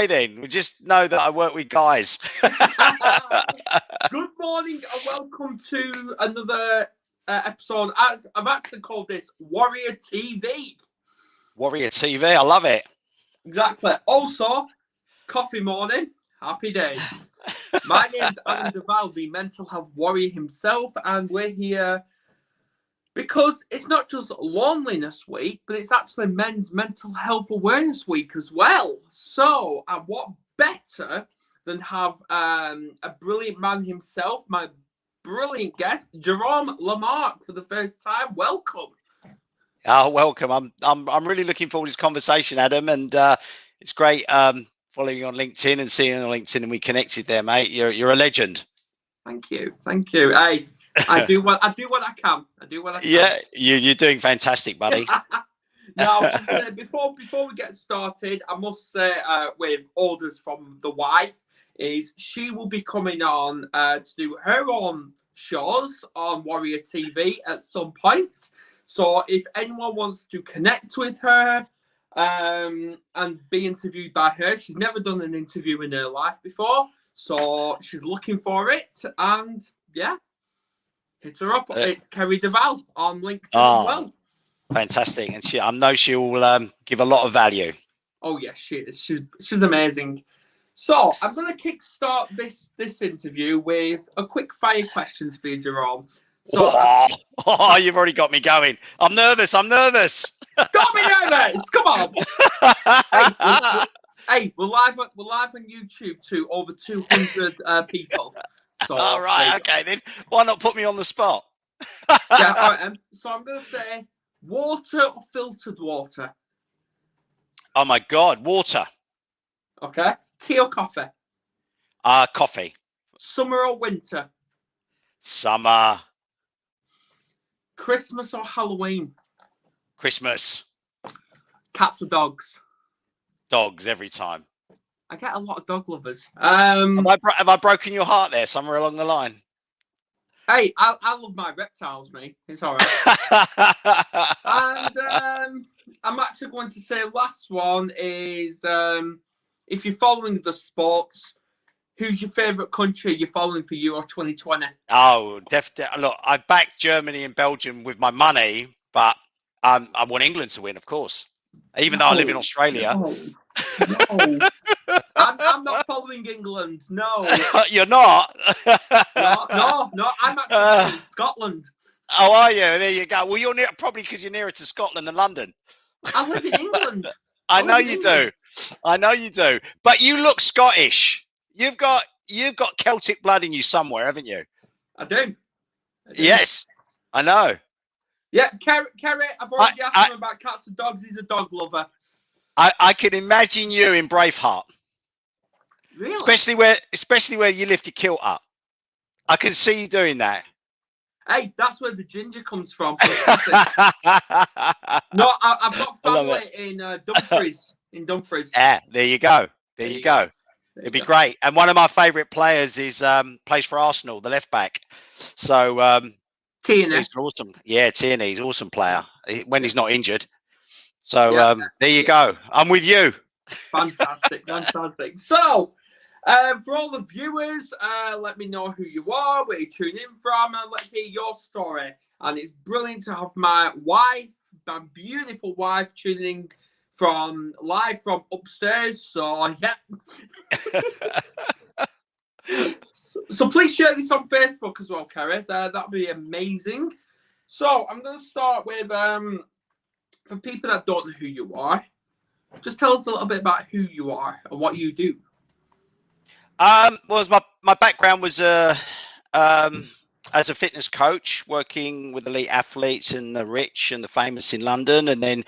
then. We just know that I work with guys. Good morning and welcome to another episode. I've actually called this Warrior TV. Warrior TV, I love it. Exactly. Also, coffee morning, happy days. My name's Adam Duval, the mental health warrior himself, and we're here because it's not just Loneliness Week, but it's actually Men's Mental Health Awareness Week as well. So, what better than have a brilliant man himself, my brilliant guest, Jerome Lamarque, for the first time. Welcome. Oh, welcome. I'm really looking forward to this conversation, Adam, and it's great following you on LinkedIn and seeing you on LinkedIn, and we connected there, mate. You're a legend. Thank you. Hey, I do what I can. Yeah, you're doing fantastic, buddy. Now, before we get started, I must say, with orders from the wife, is she will be coming on to do her own shows on Warrior TV at some point. So if anyone wants to connect with her and be interviewed by her, she's never done an interview in her life before, so she's looking for it. And yeah, hit her up. It's Kerry Duval on LinkedIn as well. Fantastic, and I know she'll give a lot of value. Oh yes, she is. She's amazing. So I'm going to kickstart this interview with a quick fire questions for you, Jerome. So, you've already got me going. I'm nervous. Got me nervous. Come on. Hey, we're live on YouTube to over 200 people. So, all right, okay then. Why not put me on the spot? Yeah, all right. So I'm going to say water or filtered water. Oh my God, water. Okay. Tea or coffee? Coffee. Summer or winter? Summer. Christmas or Halloween? Christmas. Cats or dogs? Dogs every time. I get a lot of dog lovers. Have I broken your heart there somewhere along the line? Hey, I love my reptiles, mate. It's all right. And I'm actually going to say last one is if you're following the sports, who's your favourite country you're following for Euro 2020? Oh, definitely. Look, I backed Germany and Belgium with my money, but I want England to win, of course. Even though I live in Australia. No. I'm not following England. No. You're not? No. I'm actually in Scotland. Oh, are you? There you go. Well, you're probably because you're nearer to Scotland than London. I live in England. I know you do. But you look Scottish. You've got Celtic blood in you somewhere, haven't you? I do. Yes, I know. Yeah, Kerry, I've already asked him about cats and dogs. He's a dog lover. I can imagine you in Braveheart. Really? Especially where you lift your kilt up. I can see you doing that. Hey, that's where the ginger comes from. No, I've got family in Dumfries. Yeah, there you go. It'd be great. And one of my favourite players is plays for Arsenal, the left back. So Tierney. He's awesome. Yeah, Tierney, he's an awesome player when he's not injured. So there you go. I'm with you. Fantastic. So, for all the viewers, let me know who you are, where you tune in from, and let's hear your story. And it's brilliant to have my beautiful wife, tuning live from upstairs. So, yeah. So please share this on Facebook as well, Kerry. That'd be amazing. So I'm going to start with, for people that don't know who you are, just tell us a little bit about who you are and what you do. Well, my background was as a fitness coach, working with elite athletes and the rich and the famous in London, and then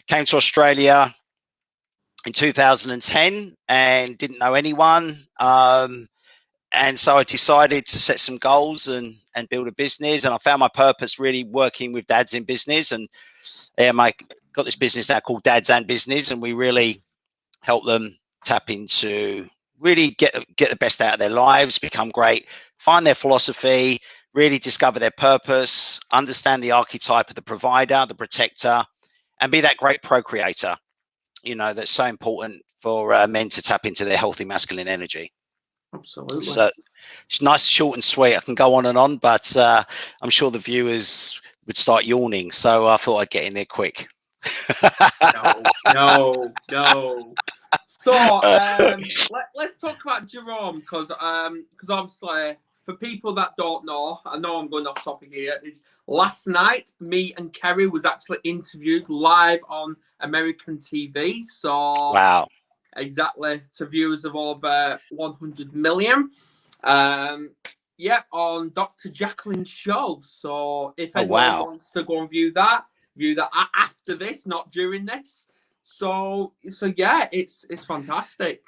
came to Australia in 2010 and didn't know anyone. And so I decided to set some goals and build a business. And I found my purpose really working with dads in business. And I got this business now called Dads and Business. And we really help them tap into really get the best out of their lives, become great, find their philosophy, really discover their purpose, understand the archetype of the provider, the protector, and be that great procreator, that's so important for men to tap into their healthy masculine energy. Absolutely. So it's nice, short and sweet. I can go on, but I'm sure the viewers would start yawning. So I thought I'd get in there quick. No. So let's talk about Jerome, because obviously, for people that don't know, I know I'm going off topic here. Is last night me and Kerry was actually interviewed live on American TV. So wow. Exactly, to viewers of over 100 million. On Dr. Jacqueline's show. So if anyone wants to go and view that after this, not during this. So yeah, it's fantastic.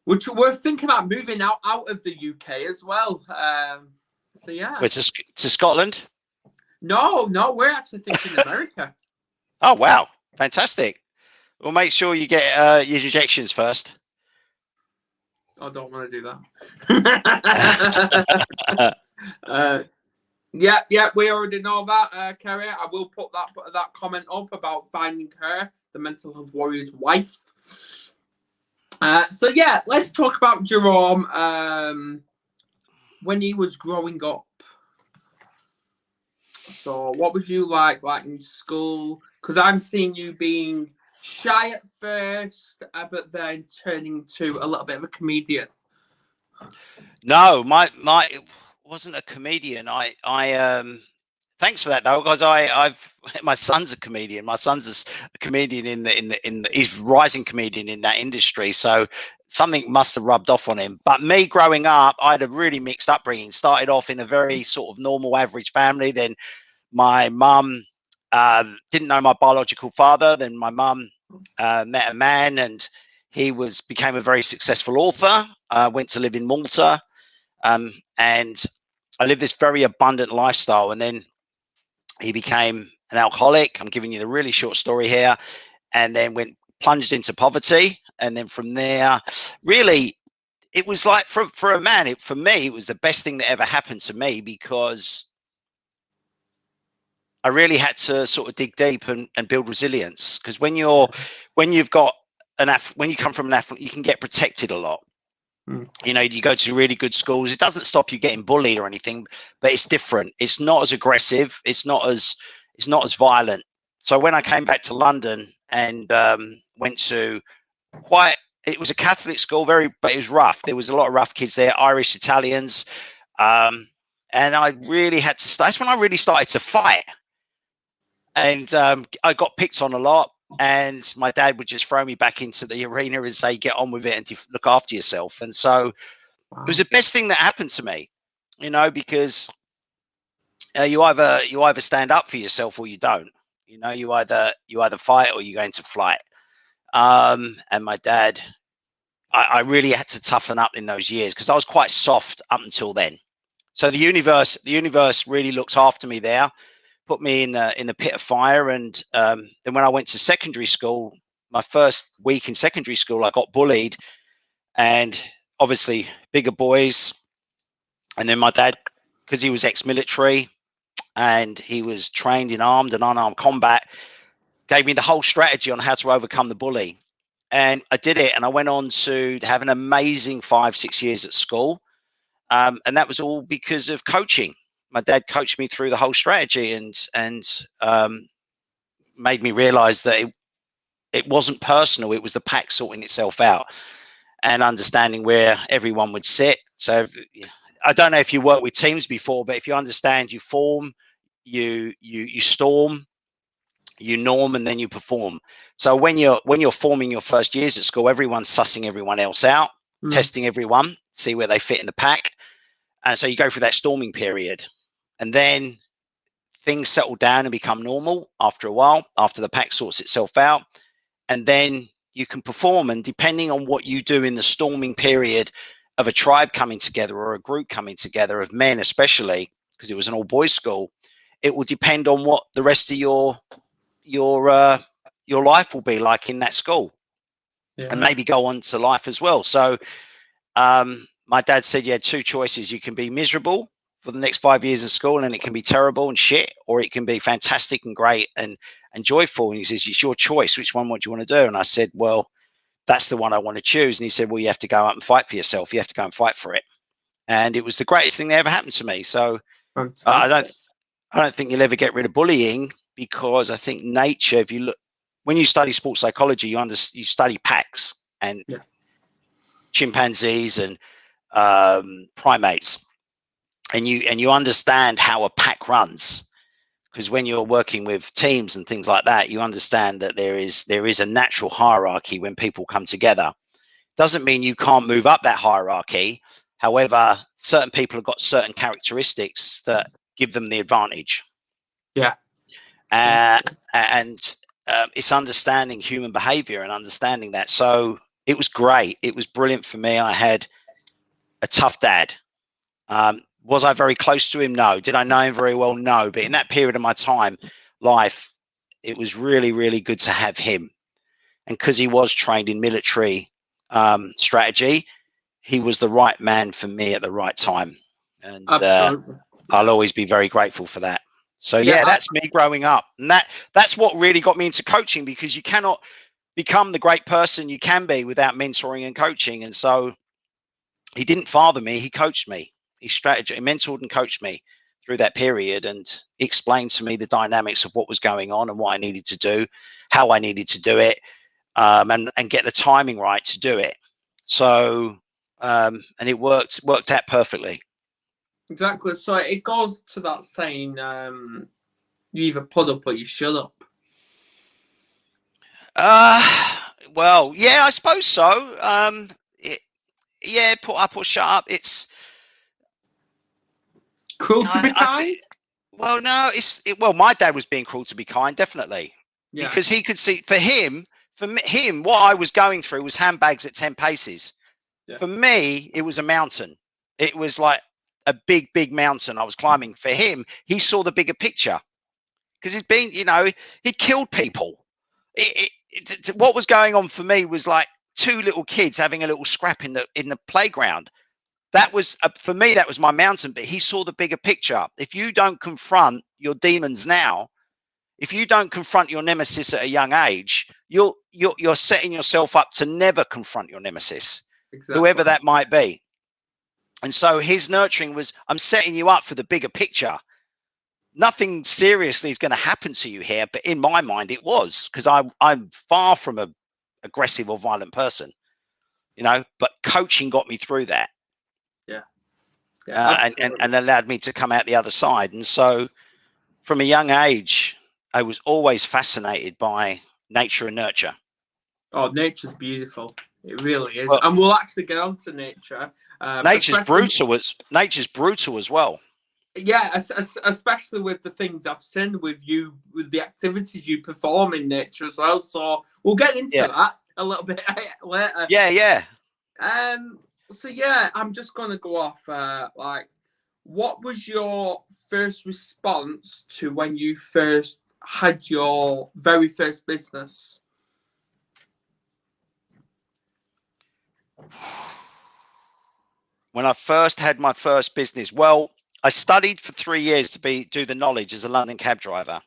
Which we're thinking about moving out of the UK as well. So yeah. Wait, to Scotland? No, we're actually thinking America. Oh wow, fantastic. Well, make sure you get your injections first. I don't want to do that. Yeah, we already know that, Kerry. I will put that comment up about finding her, the mental health warrior's wife. So yeah, let's talk about Jerome when he was growing up. So what was you like in school? Because I'm seeing you being shy at first, but then turning to a little bit of a comedian. No, my wasn't a comedian. I thanks for that though, because my son's a comedian. My son's a comedian in the he's rising comedian in that industry. So something must have rubbed off on him. But me growing up, I had a really mixed upbringing. Started off in a very sort of normal, average family. Then my mum didn't know my biological father. Then my mum met a man, and he became a very successful author. Went to live in Malta, and I lived this very abundant lifestyle. And then he became an alcoholic. I'm giving you the really short story here. And then plunged into poverty. And then from there, really, it was like for a man, for me, it was the best thing that ever happened to me, because I really had to sort of dig deep and build resilience. Because when you come from an athlete, you can get protected a lot. You know, you go to really good schools. It doesn't stop you getting bullied or anything, but it's different. It's not as aggressive. It's not as violent. So when I came back to London and went to it was a Catholic school, but it was rough. There was a lot of rough kids there, Irish, Italians, and I really had to start. That's when I really started to fight, and I got picked on a lot. And my dad would just throw me back into the arena and say, get on with it and look after yourself. And so it was the best thing that happened to me, you know, because you either stand up for yourself or you don't. You know, you either fight or you go into flight. And my dad, I really had to toughen up in those years, because I was quite soft up until then. So the universe really looks after me there. Put me in the pit of fire. And then when I went to secondary school, my first week in secondary school, I got bullied, and obviously bigger boys. And then my dad, because he was ex-military and he was trained in armed and unarmed combat, gave me the whole strategy on how to overcome the bully. And I did it, and I went on to have an amazing 5-6 years at school. And that was all because of coaching. My dad coached me through the whole strategy and made me realize that it wasn't personal. It was the pack sorting itself out and understanding where everyone would sit. So I don't know if you worked with teams before, but if you understand, you form, you storm, you norm, and then you perform. So when you're forming your first years at school, everyone's sussing everyone else out, testing everyone, see where they fit in the pack. And so you go through that storming period. And then things settle down and become normal after a while, after the pack sorts itself out. And then you can perform. And depending on what you do in the storming period of a tribe coming together or a group coming together of men, especially because it was an all boys school, it will depend on what the rest of your life will be like in that school, and maybe go on to life as well. So my dad said you had two choices. You can be miserable for the next 5 years in school, and it can be terrible and shit, or it can be fantastic and great and joyful. And he says, it's your choice. Which one would you want to do? And I said, well, that's the one I want to choose. And he said, well, you have to go out and fight for yourself. You have to go and fight for it. And it was the greatest thing that ever happened to me. So I don't think you'll ever get rid of bullying, because I think nature, if you look, when you study sports psychology, you study packs and chimpanzees and primates, and you understand how a pack runs. Because when you're working with teams and things like that, you understand that there is a natural hierarchy when people come together. Doesn't mean you can't move up that hierarchy. However, certain people have got certain characteristics that give them the advantage. Yeah. And it's understanding human behavior and understanding that. So it was great. It was brilliant for me. I had a tough dad. Was I very close to him? No. Did I know him very well? No. But in that period of my life, it was really, really good to have him. And because he was trained in military strategy, he was the right man for me at the right time. And I'll always be very grateful for that. So yeah, that's me growing up. And that's what really got me into coaching, because you cannot become the great person you can be without mentoring and coaching. And so he didn't father me, he coached me. He mentored and coached me through that period, and explained to me the dynamics of what was going on and what I needed to do, how I needed to do it, and get the timing right to do it. So, and it worked out perfectly. Exactly. So it goes to that saying, you either put up or you shut up. Well, yeah, I suppose so. Put up or shut up. It's cruel to be kind. Well, no, well, my dad was being cruel to be kind, definitely, because he could see, for him, what I was going through was handbags at 10 paces. Yeah. For me, it was a mountain. It was like a big, big mountain I was climbing. For him, he saw the bigger picture, because he'd been, he killed people. What was going on for me was like two little kids having a little scrap in the playground. That was, for me, that was my mountain. But he saw the bigger picture. If you don't confront your demons now, if you don't confront your nemesis at a young age, you're setting yourself up to never confront your nemesis, whoever that might be. And so his nurturing was, I'm setting you up for the bigger picture. Nothing seriously is going to happen to you here, but in my mind it was, because I'm far from a aggressive or violent person, but coaching got me through that. And allowed me to come out the other side. And so from a young age, I was always fascinated by nature and nurture. Oh, nature's beautiful. It really is. Well, and we'll actually get on to nature. Nature's brutal as well. Yeah, especially with the things I've seen with you, with the activities you perform in nature as well. So we'll get into that a little bit later. Yeah. So yeah, I'm just going to go off. What was your first response to when you first had your very first business? When I first had my first business, well, I studied for 3 years to do the knowledge as a London cab driver.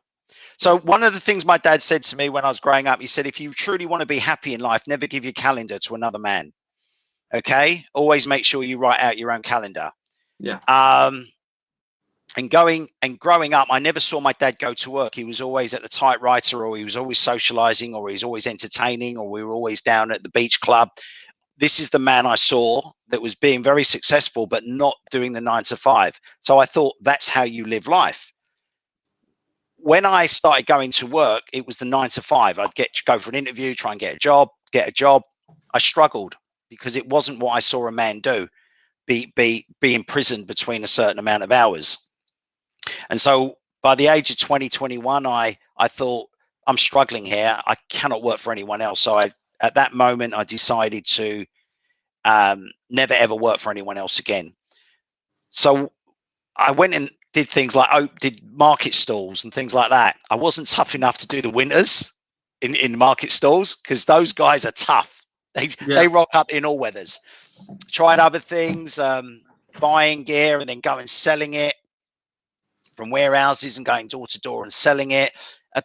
So one of the things my dad said to me when I was growing up, he said, if you truly want to be happy in life, never give your calendar to another man. Okay, always make sure you write out your own calendar. Yeah. And growing up, I never saw my dad go to work. He was always at the typewriter, or he was always socializing, or he was always entertaining, or we were always down at the beach club. This is the man I saw that was being very successful, but not doing the 9 to 5. So I thought, that's how you live life. When I started going to work, it was the 9 to 5. I'd go for an interview, try and get a job. I struggled, because it wasn't what I saw a man do, be imprisoned between a certain amount of hours. And so by the age of 21, I thought, I'm struggling here. I cannot work for anyone else. So at that moment, I decided to never, ever work for anyone else again. So I went and did things like did market stalls and things like that. I wasn't tough enough to do the winters in market stalls, because those guys are tough. They rock up in all weathers. Tried other things. buying gear and then going selling it from warehouses and going door to door and selling it,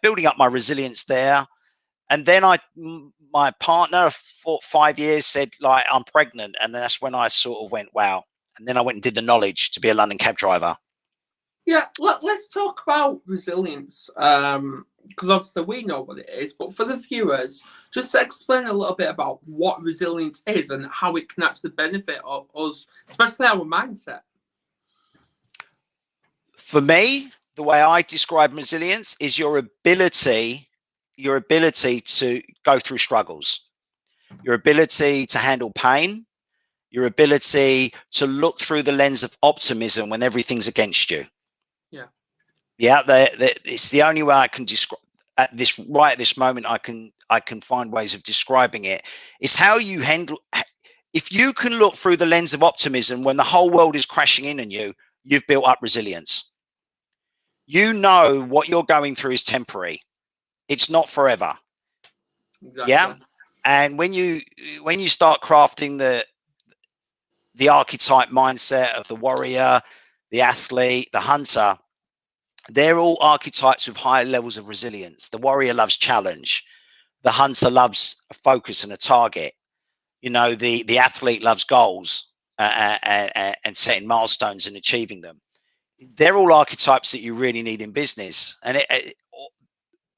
building up my resilience there. And then my partner for 5 years said, like, I'm pregnant. And that's when I sort of went, wow. And then I went and did the knowledge to be a London cab driver. Yeah, let's talk about resilience, because obviously we know what it is, but for the viewers, just explain a little bit about what resilience is and how it can actually benefit us, especially our mindset. For me, the way I describe resilience is your ability to go through struggles, your ability to handle pain, your ability to look through the lens of optimism when everything's against you. Yeah, it's the only way I can describe at this moment. I can find ways of describing it. It's how you handle. If you can look through the lens of optimism when the whole world is crashing in on you, you've built up resilience. You know what you're going through is temporary. It's not forever. Exactly. Yeah, and when you start crafting the archetype mindset of the warrior, the athlete, the hunter, they're all archetypes with high levels of resilience. The warrior loves challenge. The hunter loves a focus and a target. You know, the athlete loves goals and setting milestones and achieving them. They're all archetypes that you really need in business. And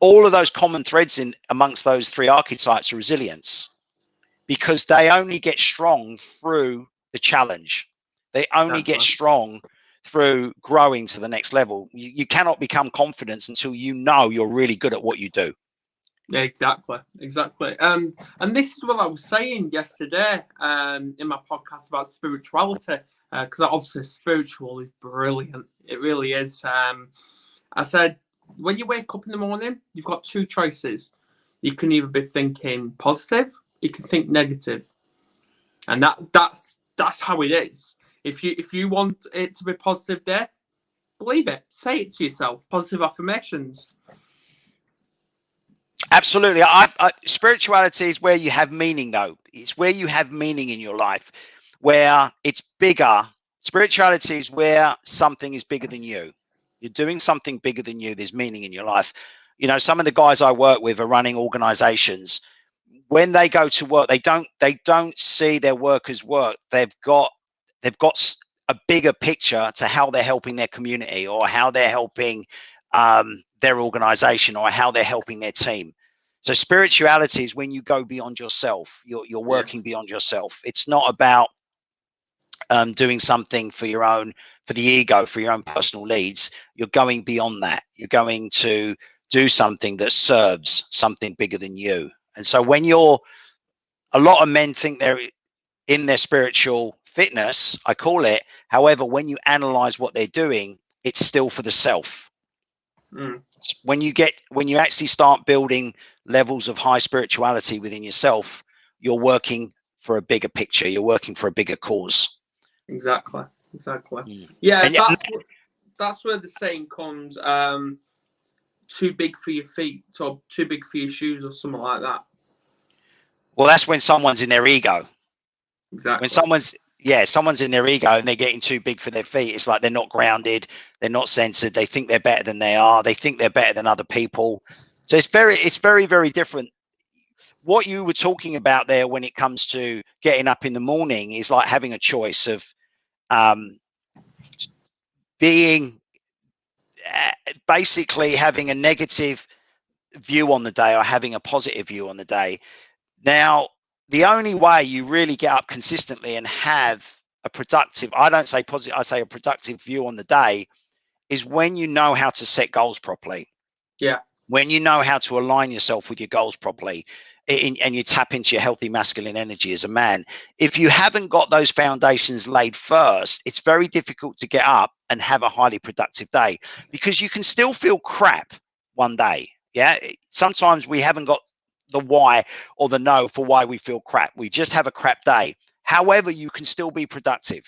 all of those common threads amongst those three archetypes are resilience, because they only get strong through the challenge. They only get strong through growing to the next level. You cannot become confident until you know you're really good at what you do. Yeah, exactly. And this is what I was saying yesterday in my podcast about spirituality, because obviously spiritual is brilliant. It really is. I said, when you wake up in the morning, you've got two choices. You can either be thinking positive, you can think negative, and that's how it is. If you want it to be positive day, believe it. Say it to yourself. Positive affirmations. Absolutely. Spirituality is where you have meaning, though. It's where you have meaning in your life, where it's bigger. Spirituality is where something is bigger than you. You're doing something bigger than you. There's meaning in your life. You know, some of the guys I work with are running organizations. When they go to work, they don't see their work as work. They've got a bigger picture to how they're helping their community, or how they're helping their organization, or how they're helping their team. So spirituality is when you go beyond yourself. You're working beyond yourself. It's not about doing something for the ego, for your own personal needs. You're going beyond that. You're going to do something that serves something bigger than you. And so when a lot of men think they're in their spiritual fitness, I call it. However, when you analyze what they're doing, it's still for the self. When you actually start building levels of high spirituality within yourself, you're working for a bigger picture. You're working for a bigger cause. Exactly. Yeah, that's where the saying comes, too big for your feet, or too big for your shoes, or something like that. Well, that's when someone's in their ego. Exactly. When someone's in their ego and they're getting too big for their feet, it's like they're not grounded, they're not centered, they think they're better than they are, they think they're better than other people. So it's very, very different. What you were talking about there when it comes to getting up in the morning is like having a choice of being basically having a negative view on the day or having a positive view on the day. Now, the only way you really get up consistently and have a productive, I don't say positive, I say a productive view on the day, is when you know how to set goals properly. Yeah. When you know how to align yourself with your goals properly, and you tap into your healthy masculine energy as a man. If you haven't got those foundations laid first, it's very difficult to get up and have a highly productive day, because you can still feel crap one day. Yeah. Sometimes we haven't got the why or the no for why we feel crap. We just have a crap day. However, you can still be productive.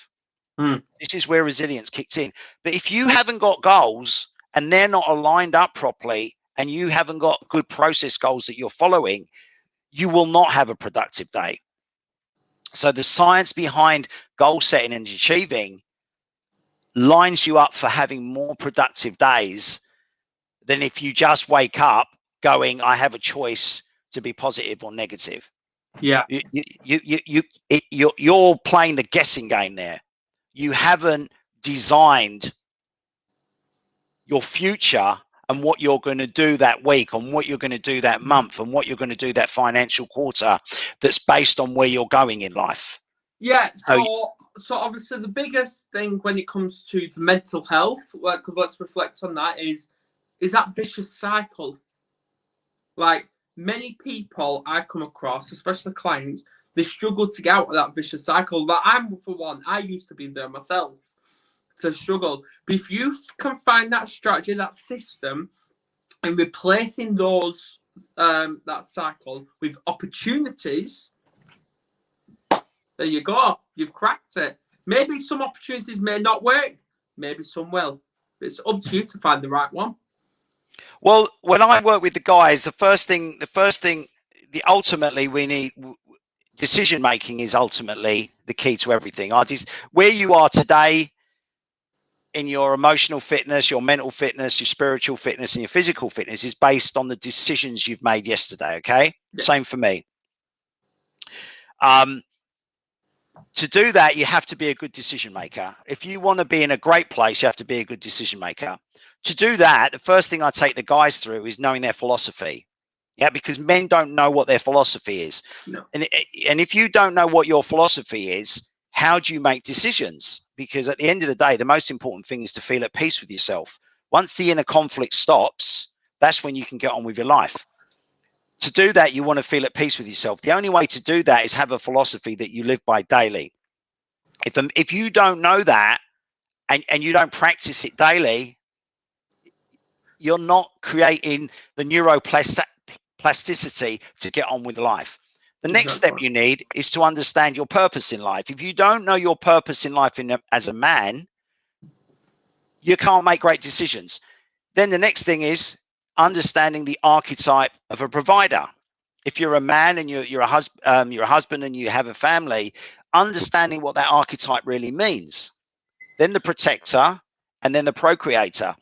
This is where resilience kicks in. But if you haven't got goals and they're not aligned up properly, and you haven't got good process goals that you're following, you will not have a productive day. So the science behind goal setting and achieving lines you up for having more productive days than if you just wake up going, I have a choice to be positive or negative. Yeah. You're playing the guessing game there. You haven't designed your future and what you're going to do that week, and what you're going to do that month, and what you're going to do that financial quarter, that's based on where you're going in life. Yeah, so obviously the biggest thing when it comes to the mental health, because let's reflect on that, is that vicious cycle. Like, many people I come across, especially clients, they struggle to get out of that vicious cycle. Like, I'm, for one, I used to be there myself, to struggle. But if you can find that strategy, that system, and replacing those that cycle with opportunities, there you go. You've cracked it. Maybe some opportunities may not work. Maybe some will. It's up to you to find the right one. Well, when I work with the guys, the first thing, ultimately we need decision making is ultimately the key to everything. Where you are today in your emotional fitness, your mental fitness, your spiritual fitness, and your physical fitness is based on the decisions you've made yesterday. Okay. Yes. Same for me. To do that, you have to be a good decision maker. If you want to be in a great place, you have to be a good decision maker. To do that, the first thing I take the guys through is knowing their philosophy. Yeah, because men don't know what their philosophy is. No. And if you don't know what your philosophy is, how do you make decisions? Because at the end of the day, the most important thing is to feel at peace with yourself. Once the inner conflict stops, that's when you can get on with your life. To do that, you want to feel at peace with yourself. The only way to do that is have a philosophy that you live by daily. If you don't know that and you don't practice it daily, you're not creating the neuroplasticity to get on with life. The next step you need is to understand your purpose in life. If you don't know your purpose in life as a man, you can't make great decisions. Then the next thing is understanding the archetype of a provider. If you're a man and you're a husband and you have a family, understanding what that archetype really means. Then the protector, and then the procreator.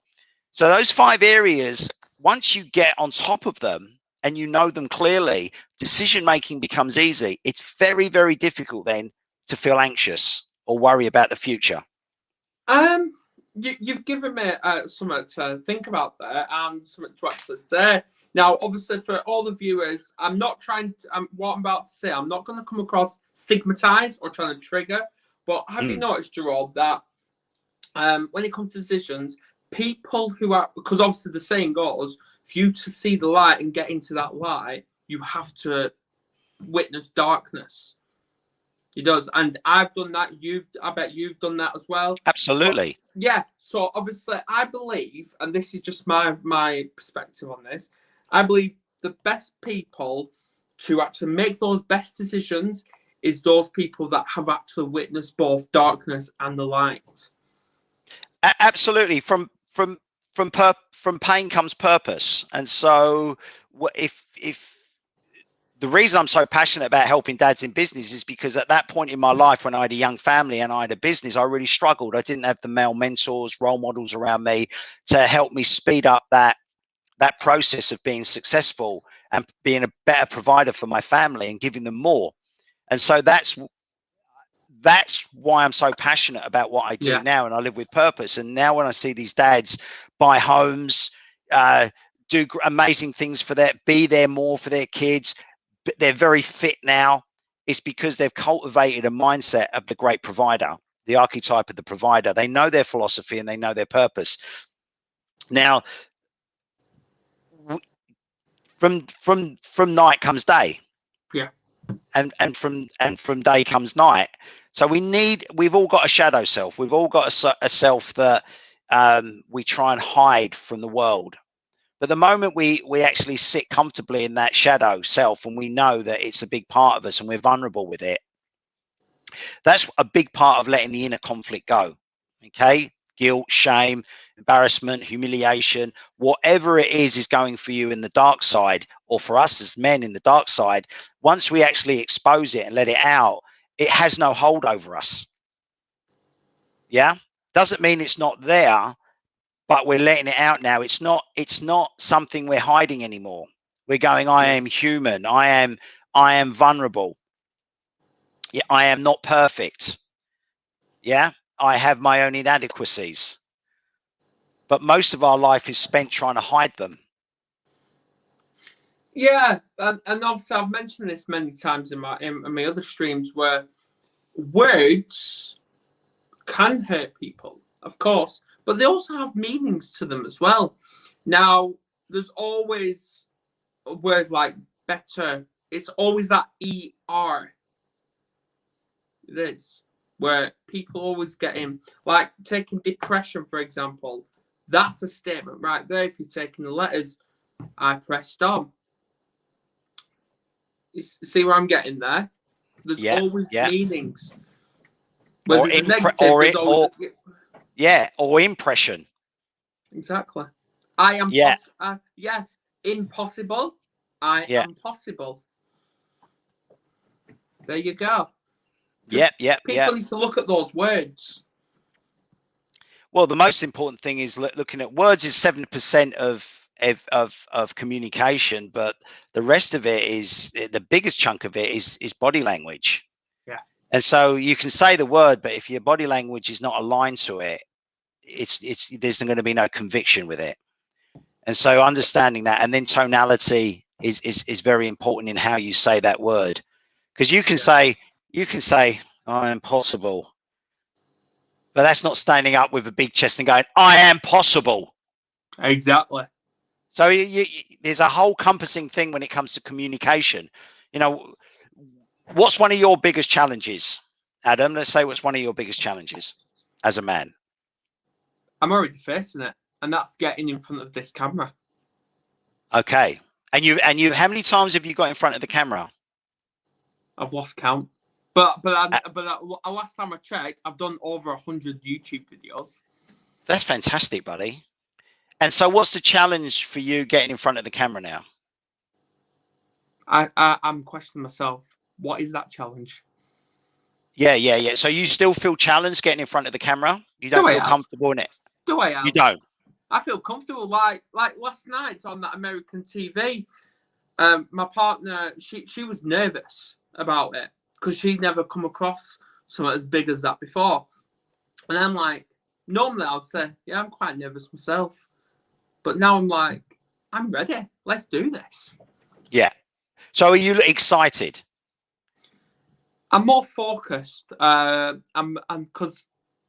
So those 5 areas, once you get on top of them and you know them clearly, decision making becomes easy. It's very, very difficult then to feel anxious or worry about the future. You've given me something to think about there, and something to actually say. Now, obviously, for all the viewers, I'm not trying to, what I'm about to say, I'm not going to come across stigmatized or trying to trigger, but have you noticed, Jerome, that when it comes to decisions, people who are, because obviously the saying goes, for you to see the light and get into that light, you have to witness darkness. He does, and I've done that. I bet you've done that as well. Absolutely. But, yeah. So obviously, I believe, and this is just my perspective on this, I believe the best people to actually make those best decisions is those people that have actually witnessed both darkness and the light. Absolutely. From pain comes purpose, and so if the reason I'm so passionate about helping dads in business is because at that point in my life, when I had a young family and I had a business, I really struggled. I didn't have the male mentors, role models around me to help me speed up that process of being successful and being a better provider for my family and giving them more. And so that's why I'm so passionate about what I do now, and I live with purpose. And now when I see these dads buy homes, do amazing things be there more for their kids, they're very fit now, it's because they've cultivated a mindset of the great provider, the archetype of the provider. They know their philosophy and they know their purpose. Now, from night comes day. Yeah. And from day comes night. So we've all got a shadow self. We've all got a self that we try and hide from the world. But the moment we actually sit comfortably in that shadow self, and we know that it's a big part of us and we're vulnerable with it, that's a big part of letting the inner conflict go. Okay? Guilt, shame, embarrassment, humiliation, whatever it is going for you in the dark side, or for us as men in the dark side, once we actually expose it and let it out, it has no hold over us. Yeah? Doesn't mean it's not there, but we're letting it out now. It's not something we're hiding anymore. We're going, I am human. I am vulnerable. Yeah, I am not perfect. Yeah, I have my own inadequacies. But most of our life is spent trying to hide them. Yeah, and obviously I've mentioned this many times in my other streams, where words can hurt people, of course, but they also have meanings to them as well. Now, there's always a word like better. It's always that ER. It is, where people always get in, like taking depression, for example. That's a statement right there. If you're taking the letters, I pressed on. You see where I'm getting there? There's always meanings. Where Or, there's a negative, or impression. Exactly. I am impossible. I am possible. There you go. People need to look at those words. Well, the most important thing is looking at words is 7% of communication, but the rest of it is, the biggest chunk of it is body language. Yeah. And so you can say the word, but if your body language is not aligned to it, there's going to be no conviction with it. And so understanding that, and then tonality is very important in how you say that word, because you can say I am possible, but that's not standing up with a big chest and going, I am possible. Exactly. So there's a whole compassing thing when it comes to communication. You know, what's one of your biggest challenges, Adam? Let's say what's one of your biggest challenges as a man? I'm already facing it, and that's getting in front of this camera. Okay. And you, how many times have you got in front of the camera? I've lost count. But last time I checked, I've done over 100 YouTube videos. That's fantastic, buddy. And so what's the challenge for you getting in front of the camera now? I'm questioning myself. What is that challenge? Yeah. So you still feel challenged getting in front of the camera? You don't feel comfortable in it? Do I? You don't? I feel comfortable. Like last night on that American TV, my partner, she was nervous about it because she'd never come across something as big as that before. And I'm like, normally I'd say, yeah, I'm quite nervous myself. But now I'm like, I'm ready. Let's do this. Yeah. So are you excited? I'm more focused. I'm because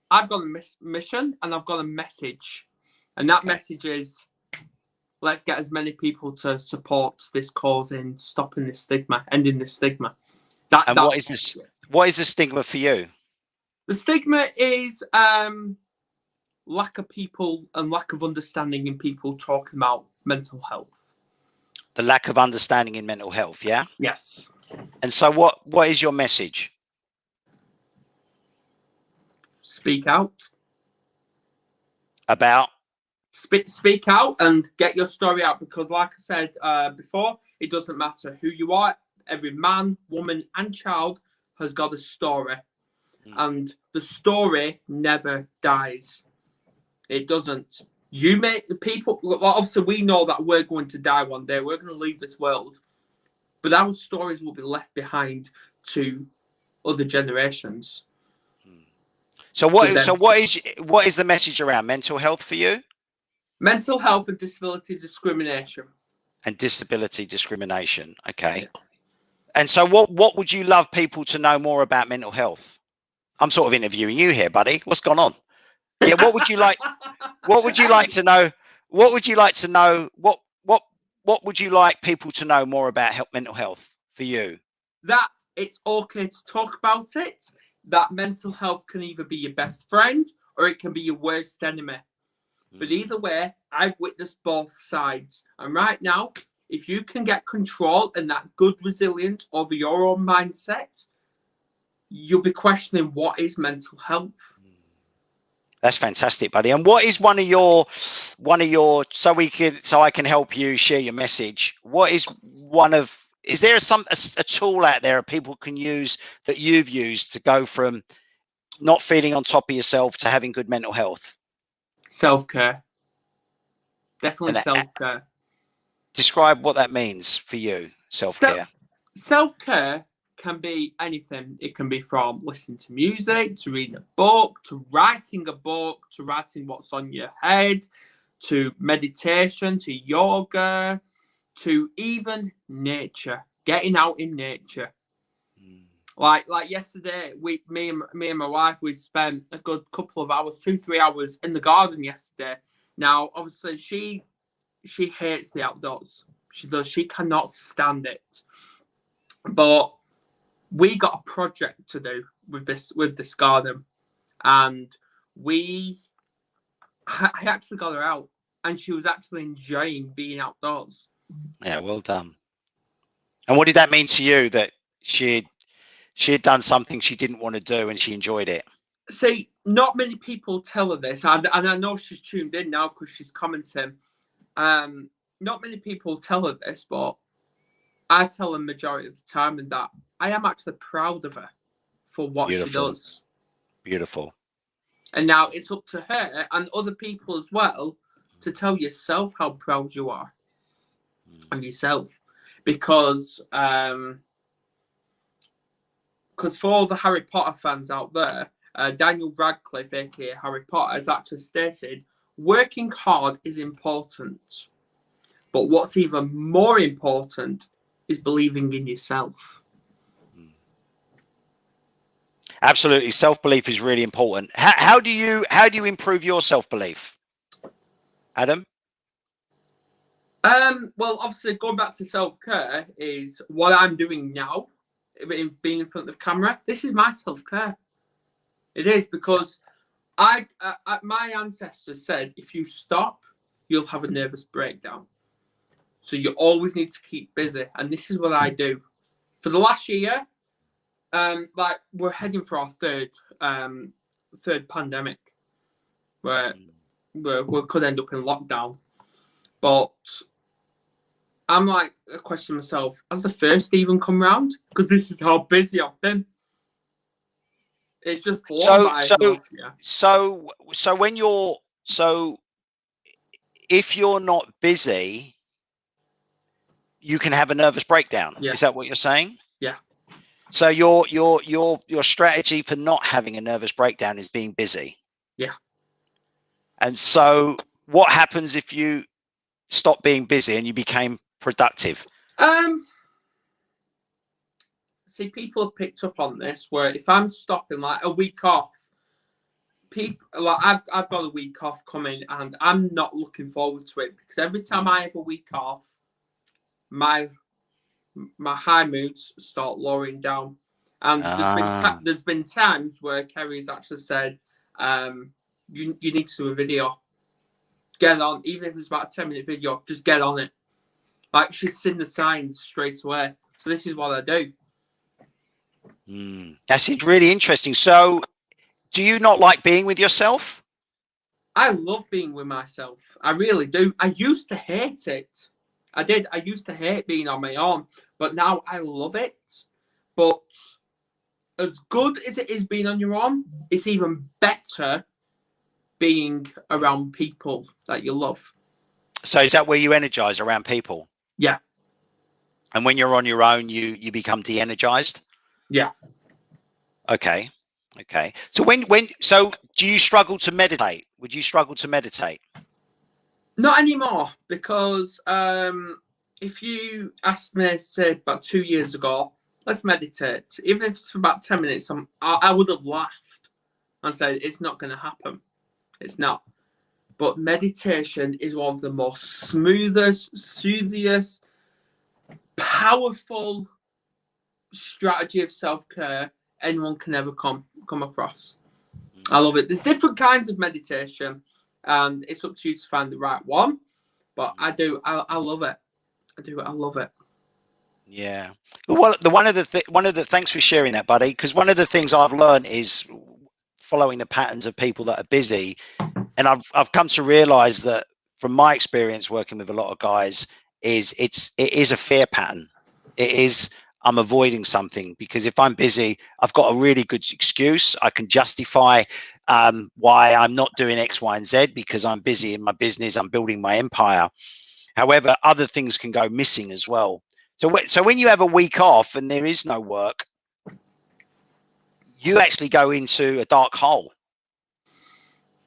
I've got a mission and I've got a message. And that message is, let's get as many people to support this cause in stopping this stigma, ending this stigma. What is this? What is the stigma for you? The stigma is lack of people and lack of understanding in people talking about mental health. The lack of understanding in mental health, yeah? Yes. And so what is your message? Speak out. About? Speak out and get your story out, because like I said before, it doesn't matter who you are. Every man, woman and child has got a story. And the story never dies. It doesn't. You make the people, obviously we know that we're going to die one day. We're going to leave this world. But our stories will be left behind to other generations. So what is the message around mental health for you? Mental health and disability discrimination. And disability discrimination. Okay. Yeah. And so what would you love people to know more about mental health? I'm sort of interviewing you here, buddy. What's gone on? Yeah, what would you like to know? What would you like to know? What would you like people to know more about mental health for you? That it's okay to talk about it. That mental health can either be your best friend or it can be your worst enemy. But either way, I've witnessed both sides. And right now, if you can get control and that good resilience over your own mindset, you'll be questioning what is mental health. That's fantastic, buddy. And what is one of your so I can help you share your message? What is is there a tool out there people can use that you've used to go from not feeling on top of yourself to having good mental health? Self-care. Definitely self-care. Describe what that means for you, self-care. Self-care can be anything. It can be from listening to music, to reading a book, to writing a book, to writing what's on your head, to meditation, to yoga, to even nature, getting out in nature. Like yesterday, me and my wife, we spent a good couple of hours, 2-3 hours in the garden yesterday. Now, obviously, she hates the outdoors. She does. She cannot stand it. But we got a project to do with this garden, and I actually got her out, and she was actually enjoying being outdoors. Yeah, well done. And what did that mean to you, that she had done something she didn't want to do and she enjoyed it? See, not many people tell her this, and I know she's tuned in now because she's commenting. Not many people tell her this, but I tell her majority of the time, and that I am actually proud of her for what she does. Beautiful. And now it's up to her and other people as well to tell yourself how proud you are of yourself, because for all the Harry Potter fans out there, Daniel Radcliffe, aka Harry Potter, has actually stated working hard is important, but what's even more important is believing in yourself. Absolutely, self-belief is really important. How do you improve your self-belief, Adam? Well, obviously, going back to self-care is what I'm doing now. Being in front of the camera, this is my self-care. It is, because my ancestors said if you stop, you'll have a nervous breakdown. So you always need to keep busy, and this is what I do. For the last year, like we're heading for our third pandemic, where we could end up in lockdown. But I'm like questioning myself, has the first even come round? Because this is how busy I've been. It's just if you're not busy, you can have a nervous breakdown. Yeah. Is that what you're saying? Yeah. So your strategy for not having a nervous breakdown is being busy. Yeah. And so what happens if you stop being busy and you became productive? See, people have picked up on this, where if I'm stopping like a week off, people like I've got a week off coming, and I'm not looking forward to it, because every time I have a week off, my high moods start lowering down. And there's been times where Kerry's actually said, you need to do a video. Get on, even if it's about a 10-minute video, just get on it. Like, she's seen the signs straight away. So this is what I do. That's really interesting. So do you not like being with yourself? I love being with myself. I really do. I used to hate it. I did. I used to hate being on my own, but now I love it. But as good as it is being on your own, it's even better being around people that you love. So is that where you energize, around people? Yeah. And when you're on your own, you become de-energized? Yeah. Okay. So so do you struggle to meditate? Would you struggle to meditate? Not anymore, because if you asked me, say, about 2 years ago, let's meditate, even if it's for about 10 minutes, I would have laughed and said, it's not going to happen. It's not. But meditation is one of the most smoothest, soothest, powerful strategy of self-care anyone can ever come across. I love it. There's different kinds of meditation, and it's up to you to find the right one. But I love it. I love it. Yeah. Well, thanks for sharing that, buddy. Because one of the things I've learned is following the patterns of people that are busy, and I've come to realize that from my experience working with a lot of guys, it is a fear pattern. It is, I'm avoiding something, because if I'm busy, I've got a really good excuse. I can justify why I'm not doing X, Y, and Z, because I'm busy in my business. I'm building my empire. However, other things can go missing as well. So when you have a week off and there is no work, you actually go into a dark hole.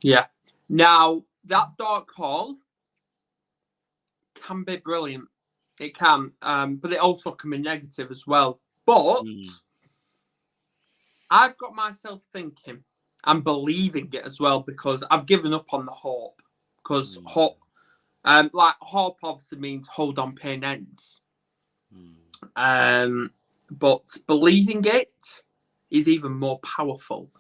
Yeah. Now, that dark hole can be brilliant. It can, but it also can be negative as well. But I've got myself thinking and believing it as well, because I've given up on the hope. Because hope, like hope obviously means hold on, pain ends. But believing it is even more powerful.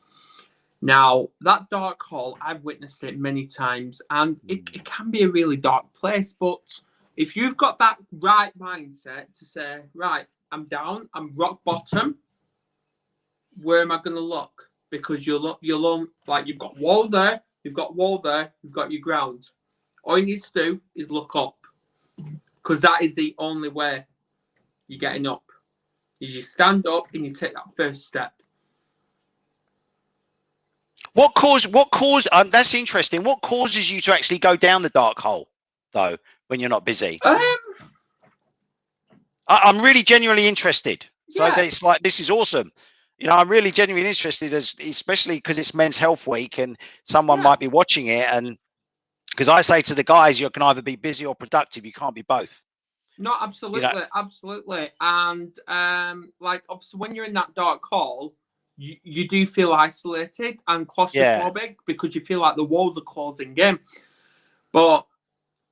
Now, that dark hole, I've witnessed it many times, and it can be a really dark place. But if you've got that right mindset to say, right, I'm down, I'm rock bottom, where am I going to look? Because you'll like you've got wall there, you've got wall there, you've got your ground. All you need to do is look up, because that is the only way you're getting up. Is you stand up and you take that first step. What caused that's interesting. What causes you to actually go down the dark hole, though, when you're not busy? I'm really genuinely interested. So it's like, this is awesome. You know, I'm really genuinely interested, especially because it's Men's Health Week and someone might be watching it. And because I say to the guys, you can either be busy or productive. You can't be both. No, absolutely, you know? Absolutely. And like, obviously, when you're in that dark hole, you do feel isolated and claustrophobic because you feel like the walls are closing in. But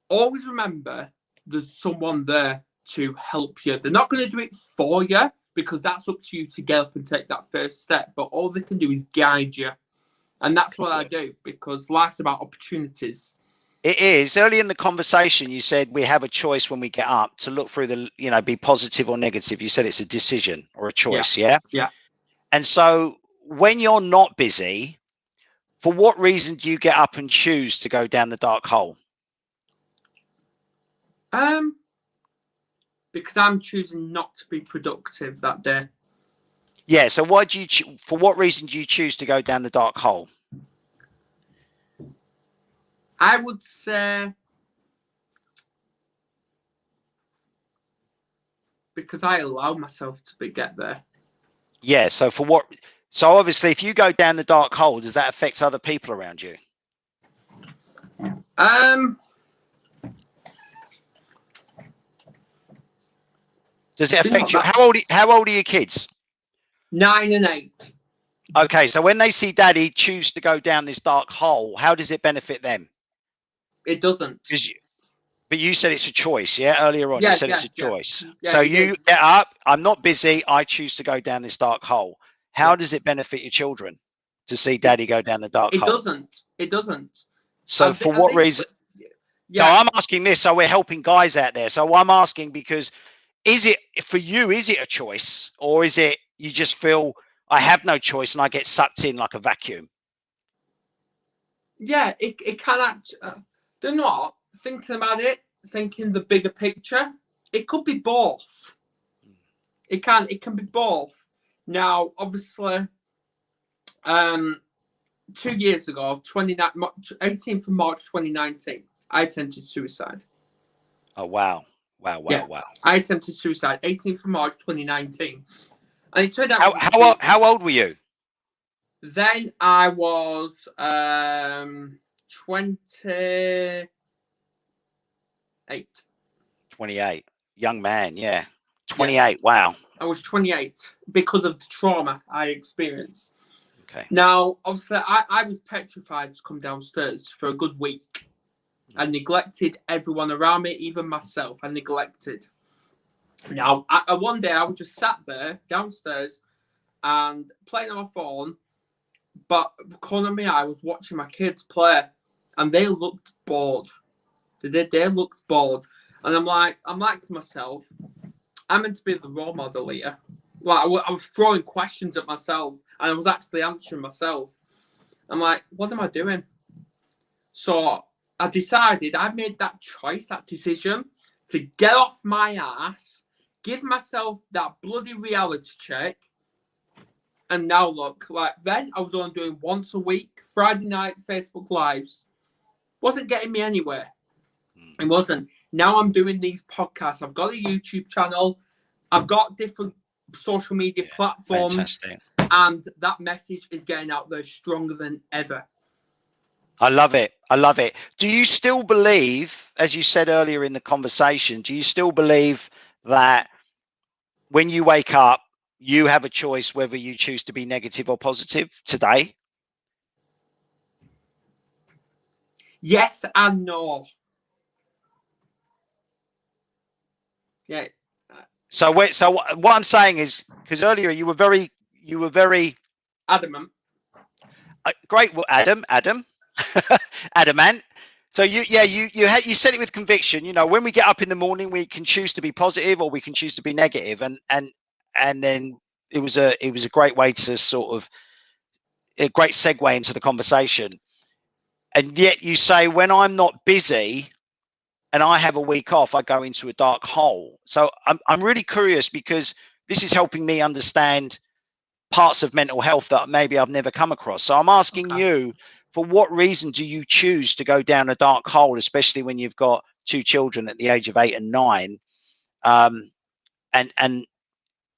always remember, there's someone there to help you. They're not going to do it for you, because that's up to you to get up and take that first step. But all they can do is guide you. And that's what I do, because life's about opportunities. It is. Early in the conversation, you said we have a choice when we get up to look through the, you know, be positive or negative. You said it's a decision or a choice. Yeah. And so when you're not busy, for what reason do you get up and choose to go down the dark hole? Because I'm choosing not to be productive that day. Yeah. So why do you, for what reason do you choose to go down the dark hole? I would say because I allow myself to get there. Yeah. So for what? So obviously, if you go down the dark hole, does that affect other people around you? Does it affect you? How old are your kids? 9 and 8. Okay, so when they see daddy choose to go down this dark hole, how does it benefit them? It doesn't. But you said it's a choice, yeah? Earlier on, you said it's a choice. So you get up, I'm not busy, I choose to go down this dark hole. How does it benefit your children to see daddy go down the dark hole? It doesn't. So for what reason? So I'm asking this, so we're helping guys out there. So I'm asking because, is it, for you, is it a choice? Or is it, you just feel, I have no choice and I get sucked in like a vacuum? Yeah, it can actually, do not, thinking about it, thinking the bigger picture, it could be both. It can be both. Now, obviously, 2 years ago, 18th of March 2019, I attempted suicide. Oh, wow. Wow. I attempted suicide, 18th of March 2019. And it turned out... How old were you? Then I was 28. 28. Young man, yeah. 28, wow. I was 28 because of the trauma I experienced. Okay. Now, obviously, I was petrified to come downstairs for a good week. I neglected everyone around me, even myself. I neglected. Now, one day I was just sat there downstairs and playing on my phone, but corner of my eye, I was watching my kids play, and they looked bored. They looked bored, and I'm like to myself, I'm meant to be the role model here. Like I was throwing questions at myself, and I was actually answering myself. I'm like, what am I doing? So I made that choice, that decision, to get off my ass, give myself that bloody reality check. And now look, like then I was only doing once a week, Friday night Facebook Lives. Wasn't getting me anywhere. It wasn't. Now I'm doing these podcasts. I've got a YouTube channel. I've got different social media platforms. Fantastic. And that message is getting out there stronger than ever. I love it. I love it. Do you still believe, as you said earlier in the conversation, do you still believe that when you wake up, you have a choice whether you choose to be negative or positive today? Yes and no. Yeah. So what I'm saying is, because earlier you were very adamant. Great. Well, adamant. So you said it with conviction. You know, when we get up in the morning, we can choose to be positive or we can choose to be negative, and then it was a great way to sort of a great segue into the conversation. And yet you say, when I'm not busy and I have a week off, I go into a dark hole. So I'm really curious, because this is helping me understand parts of mental health that maybe I've never come across. So I'm asking you, for what reason do you choose to go down a dark hole, especially when you've got 2 children at the age of 8 and 9? And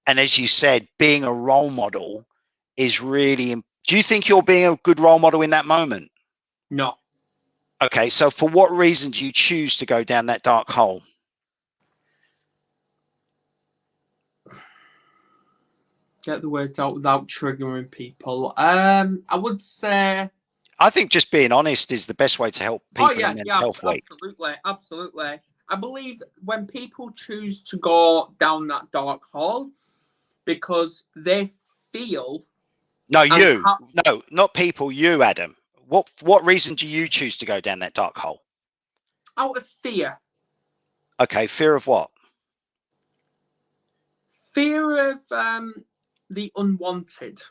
as you said, being a role model is really. Do you think you're being a good role model in that moment? No. Okay, so for what reason do you choose to go down that dark hole? Get the words out without triggering people. I would say, I think just being honest is the best way to help people in Men's Health Week. Absolutely. I believe when people choose to go down that dark hole because they feel. No, not people. You, Adam. What reason do you choose to go down that dark hole? Out of fear. Okay, fear of what? Fear of the unwanted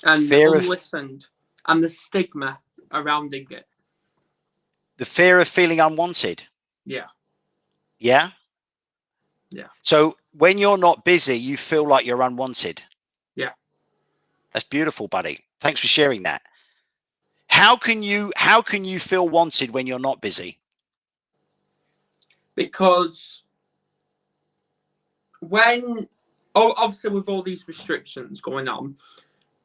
and fear the unlistened and the stigma around it. The fear of feeling unwanted. Yeah. Yeah? Yeah. So when you're not busy, you feel like you're unwanted. Yeah. That's beautiful, buddy. Thanks for sharing that. How can you feel wanted when you're not busy? Because obviously with all these restrictions going on,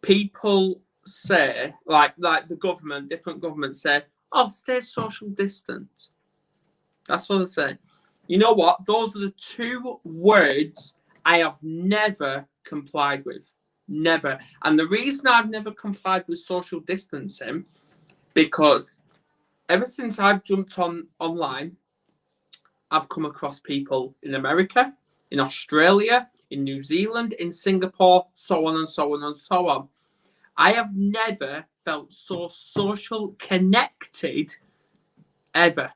people say, like the government, different governments say, oh, stay social distance. That's what they say. You know what? Those are the 2 words I have never complied with. Never. And the reason I've never complied with social distancing, because ever since I've jumped online, I've come across people in America, in Australia, in New Zealand, in Singapore, so on and so on and so on. I have never felt so social connected ever.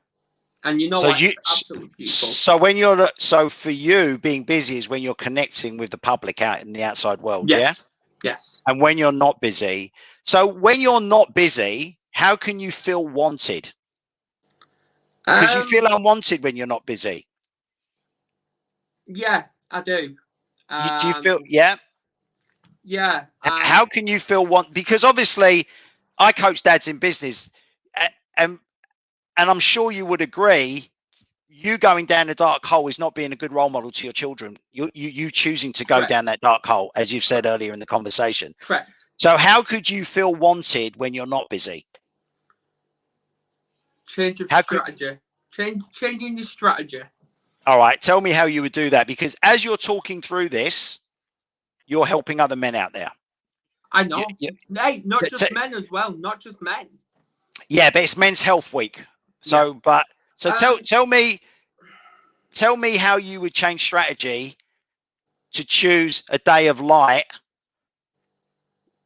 And you know what? It's absolutely beautiful. So for you, being busy is when you're connecting with the public out in the outside world, yes. Yeah? Yes. And when you're not busy. So when you're not busy, how can you feel wanted? Because you feel unwanted when you're not busy. Yeah, I do. Do you feel, yeah? Yeah. How can you feel because obviously I coach dads in business, and I'm sure you would agree, you going down the dark hole is not being a good role model to your children. You choosing to go Correct. down that dark hole, as you've said earlier in the conversation. Correct. So how could you feel wanted when you're not busy? Change of strategy. Changing your strategy. All right, tell me how you would do that, because as you're talking through this, you're helping other men out there. I know. Hey, not just men as well. Not just men. Yeah, but it's Men's Health Week. So, yeah. Tell me how you would change strategy to choose a day of light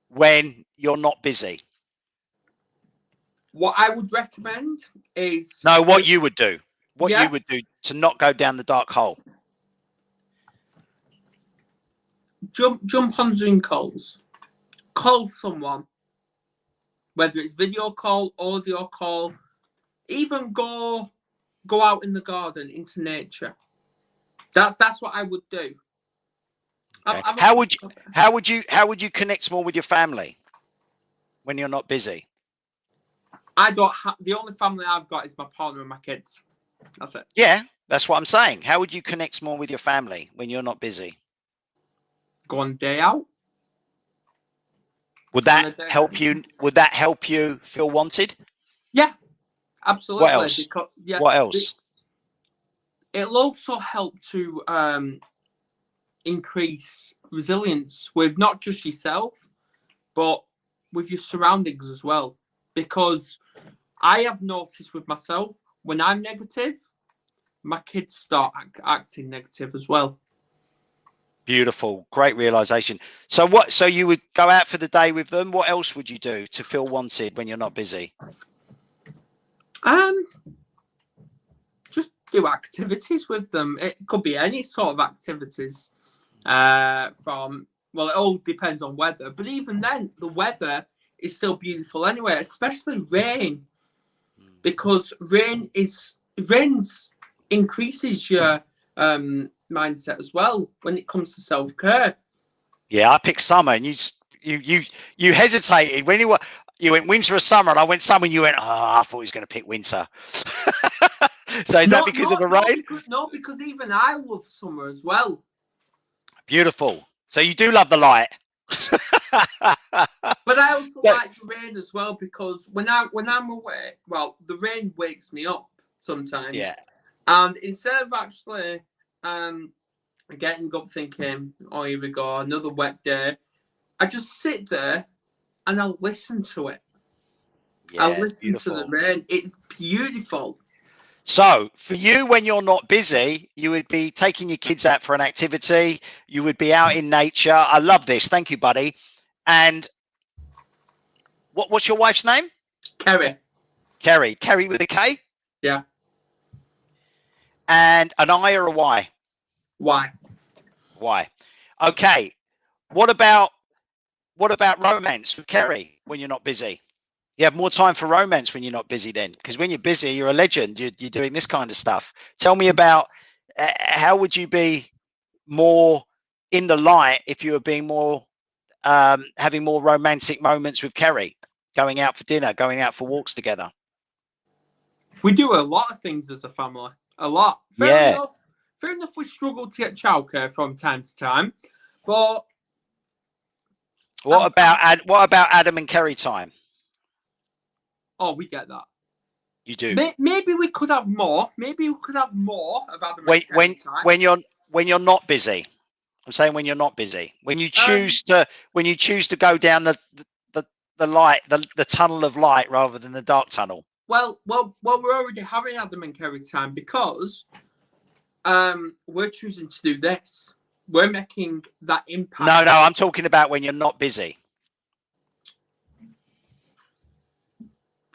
when you're not busy. What I would recommend is what you would do. You would do to not go down the dark hole. Jump on Zoom calls. Call someone. Whether it's video call, audio call, even go out in the garden into nature. That's what I would do. Okay. How would you connect more with your family when you're not busy? I don't have, the only family I've got is my partner and my kids. That's it. Yeah, that's what I'm saying. How would you connect more with your family when you're not busy? Go on a day out. Would that help you? Would that help you feel wanted? Yeah, absolutely. What else? Because, yeah, what else? It'll also help to increase resilience with not just yourself, but with your surroundings as well. Because I have noticed with myself, when I'm negative, my kids start acting negative as well. Beautiful, great realization. So you would go out for the day with them. What else would you do to feel wanted when you're not busy? Just do activities with them. It could be any sort of activities. From, well, it all depends on weather, but even then, the weather is still beautiful anyway, especially rain, because rain increases your mindset as well when it comes to self-care. Yeah, I picked summer, and you hesitated when you went winter or summer, and I went summer, and you went, oh, I thought he was going to pick winter. So is that because of the rain? Because even I love summer as well. Beautiful. So you do love the light. But I also like the rain as well, because when I'm away, well, the rain wakes me up sometimes. Yeah. And instead of actually getting up thinking, oh, here we go, another wet day, I just sit there and I'll listen to it. Yeah, I'll listen to the rain. It's beautiful. So for you, when you're not busy, you would be taking your kids out for an activity. You would be out in nature. I love this. Thank you, buddy. And what's your wife's name? Kerry. Kerry with a K? Yeah. And an I or a Y? Y. Okay. What about romance with Kerry when you're not busy? You have more time for romance when you're not busy then, because when you're busy, you're a legend. You're doing this kind of stuff. Tell me about how would you be more in the light if you were being more having more romantic moments with Kerry, going out for dinner, going out for walks together? We do a lot of things as a family. A lot. Fair enough, we struggle to get childcare from time to time, but what about Adam and Kerry time? Oh, we get that. You do. Maybe we could have more. Maybe we could have more of Adam and Kerry time. When you're not busy. I'm saying when you're not busy. When you choose to go down the light, the tunnel of light rather than the dark tunnel. Well, we're already having Adam and Kerry time because we're choosing to do this. We're making that impact. No, I'm talking about when you're not busy.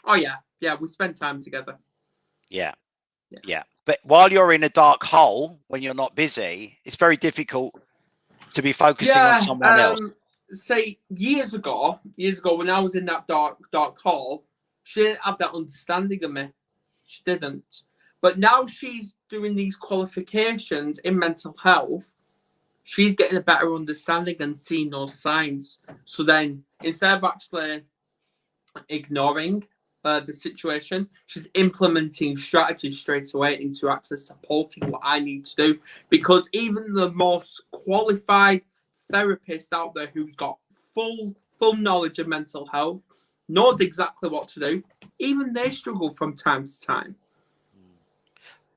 Oh yeah, we spend time together. Yeah. But while you're in a dark hole, when you're not busy, it's very difficult to be focusing on someone else. Say years ago, when I was in that dark hole, she didn't have that understanding of me. She didn't. But now she's doing these qualifications in mental health. She's getting a better understanding and seeing those signs. So then, instead of actually ignoring the situation, she's implementing strategies straight away into actually supporting what I need to do. Because even the most qualified therapist out there who's got full knowledge of mental health knows exactly what to do. Even they struggle from time to time.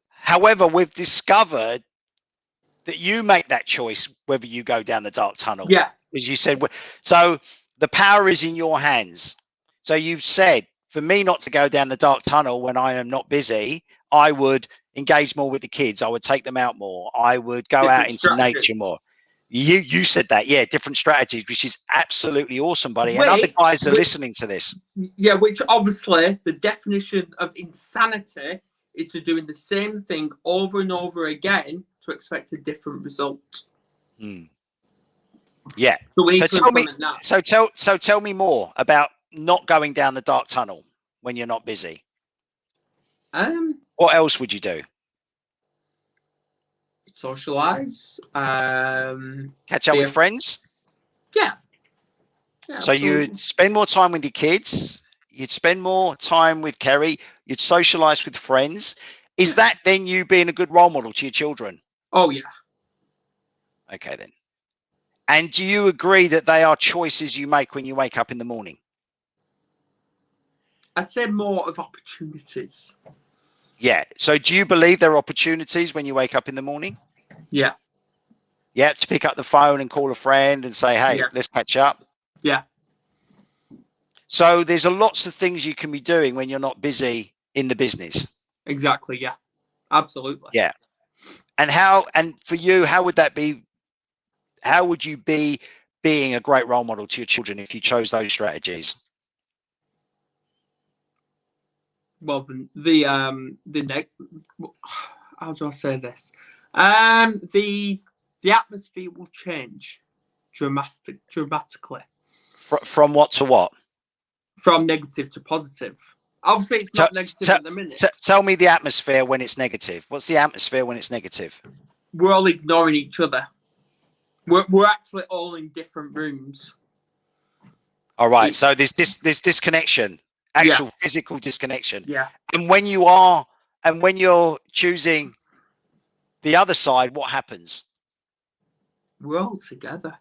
However, we've discovered that you make that choice whether you go down the dark tunnel. Yeah. As you said, so the power is in your hands. So you've said, for me not to go down the dark tunnel when I am not busy, I would engage more with the kids. I would take them out more. I would go out into nature more. You said that, yeah, different strategies, which is absolutely awesome, buddy. And other guys are listening to this. Yeah, which obviously the definition of insanity is to doing the same thing over and over again to expect a different result. Yeah. So tell me more about not going down the dark tunnel when you're not busy. What else would you do? socialize. Catch up with friends. Yeah. So you'd spend more time with your kids. You'd spend more time with Kerry. You'd socialize with friends. Is that then you being a good role model to your children? Oh, yeah. Okay, then. And do you agree that they are choices you make when you wake up in the morning? I'd say more of opportunities. Yeah. So do you believe there are opportunities when you wake up in the morning? Yeah. Yeah, to pick up the phone and call a friend and say, hey, let's catch up. Yeah. So there's lots of things you can be doing when you're not busy in the business. Exactly. Yeah. Absolutely. Yeah. And for you, how would that be? How would you be being a great role model to your children if you chose those strategies? Well, how do I say this? The atmosphere will change dramatically. From what to what? From negative to positive. Obviously, it's not negative at the minute. Tell me the atmosphere when it's negative. What's the atmosphere when it's negative? We're all ignoring each other. We're actually all in different rooms. All right. So there's disconnection, actual physical disconnection. Yeah. And when you're choosing the other side, what happens? We're all together.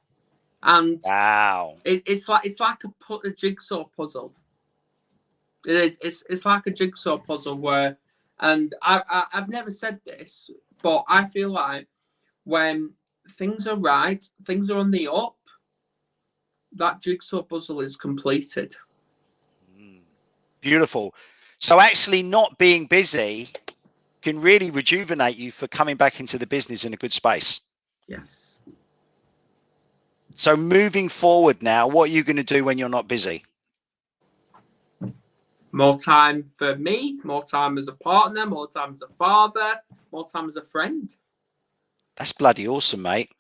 And wow. It's like a jigsaw puzzle. It is. It's like a jigsaw puzzle where, and I've never said this, but I feel like when things are right, things are on the up, that jigsaw puzzle is completed. Beautiful. So actually not being busy can really rejuvenate you for coming back into the business in a good space. Yes. So moving forward now, what are you going to do when you're not busy? More time for me, more time as a partner, more time as a father, more time as a friend. That's bloody awesome, mate.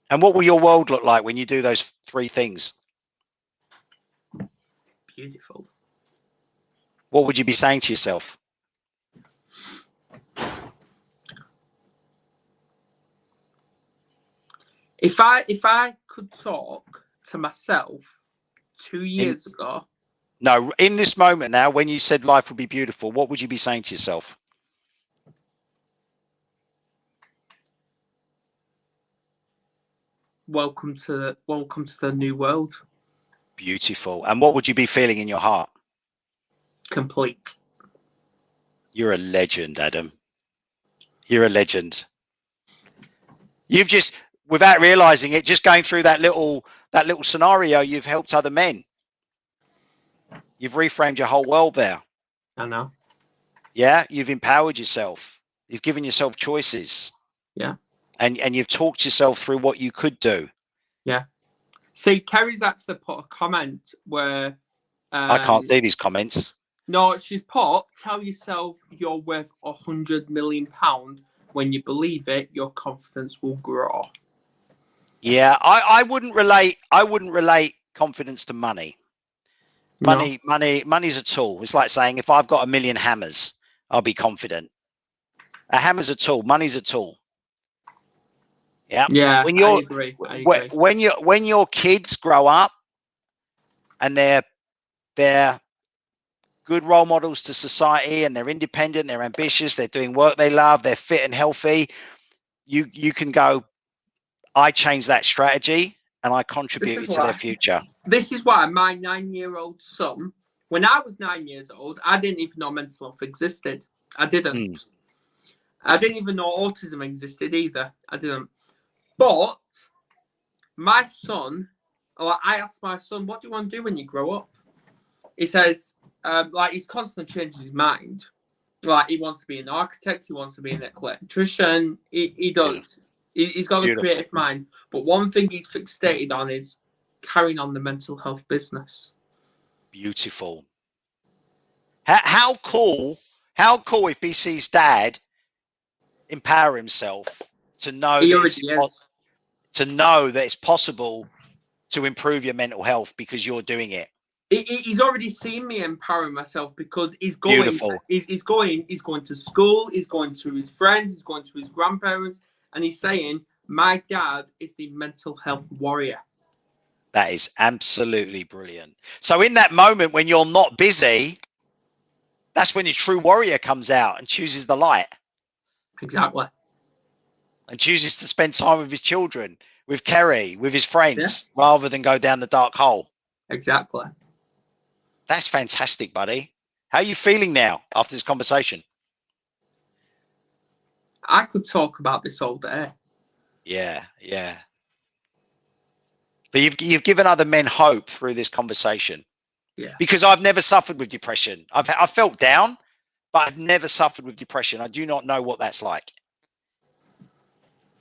And what will your world look like when you do those three things? Beautiful. What would you be saying to yourself? If I could talk to myself 2 years ago. No, in this moment now, when you said life would be beautiful, what would you be saying to yourself? Welcome to the new world. Beautiful. And what would you be feeling in your heart? Complete. You're a legend, Adam. You're a legend. You've just, without realizing it, just going through that little scenario, you've helped other men. You've reframed your whole world there. I know. Yeah, you've empowered yourself. You've given yourself choices. Yeah. And you've talked yourself through what you could do. Yeah. See, Kerry's actually put a comment where I can't see these comments. No, she's put, tell yourself you're worth £100 million. When you believe it, your confidence will grow. Yeah, I wouldn't relate confidence to money. Money's a tool. It's like saying if I've got 1 million hammers, I'll be confident. A hammer's a tool. Money's a tool. Yeah. Yeah. I agree. When your kids grow up and they're good role models to society and they're independent, they're ambitious, they're doing work they love, they're fit and healthy, you can go, I changed that strategy and I contributed to their future. This is why my 9-year-old son, when I was 9 years old, I didn't even know mental health existed. I didn't. I didn't even know autism existed either. I didn't. But my son, I asked my son, what do you want to do when you grow up? He says, he's constantly changing his mind. Like, he wants to be an architect. He wants to be an electrician. He does. He's got a creative mind. But one thing he's fixated on is carrying on the mental health business. Beautiful. How cool if he sees dad empower himself to know to know that it's possible to improve your mental health because you're doing it. He's already seen me empowering myself because he's going. He's going to school. He's going to his friends. He's going to his grandparents. and he's saying, my dad is the mental health warrior. That is absolutely brilliant. So in that moment when you're not busy, that's when the true warrior comes out and chooses the light. Exactly. And chooses to spend time with his children, with Kerry, with his friends, rather than go down the dark hole. Exactly. That's fantastic, buddy. How are you feeling now after this conversation? I could talk about this all day. Yeah. But you've given other men hope through this conversation. Yeah. Because I've never suffered with depression. I've felt down, but I've never suffered with depression. I do not know what that's like.